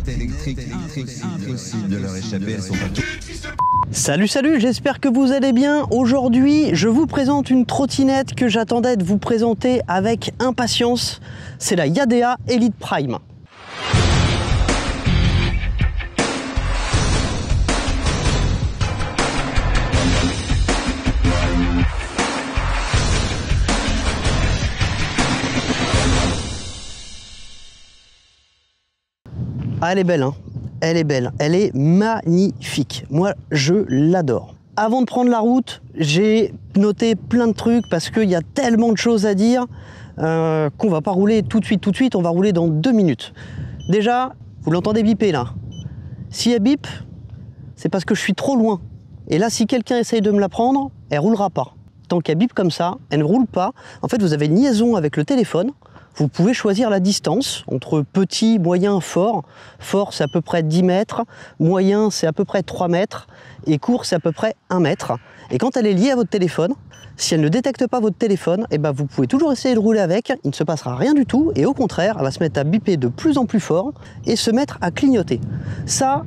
électriques, impossible de leur échapper, elles sont partout. Salut, j'espère que vous allez bien. Aujourd'hui, je vous présente une trottinette que j'attendais de vous présenter avec impatience. C'est la Yadea Elite Prime. Ah, elle est belle, hein. Elle est belle, elle est magnifique. Moi, je l'adore. Avant de prendre la route, j'ai noté plein de trucs parce qu'il y a tellement de choses à dire qu'on va pas rouler tout de suite, on va rouler dans 2 minutes. Déjà, vous l'entendez biper là. Si elle bip, c'est parce que je suis trop loin. Et là, si quelqu'un essaye de me la prendre, elle roulera pas. Tant qu'elle bip comme ça, elle ne roule pas. En fait, vous avez une liaison avec le téléphone. Vous pouvez choisir la distance entre petit, moyen, fort. Fort, c'est à peu près 10 mètres. Moyen, c'est à peu près 3 mètres. Et court, c'est à peu près 1 mètre. Et quand elle est liée à votre téléphone, si elle ne détecte pas votre téléphone, eh ben vous pouvez toujours essayer de rouler avec. Il ne se passera rien du tout. Et au contraire, elle va se mettre à biper de plus en plus fort et se mettre à clignoter. Ça,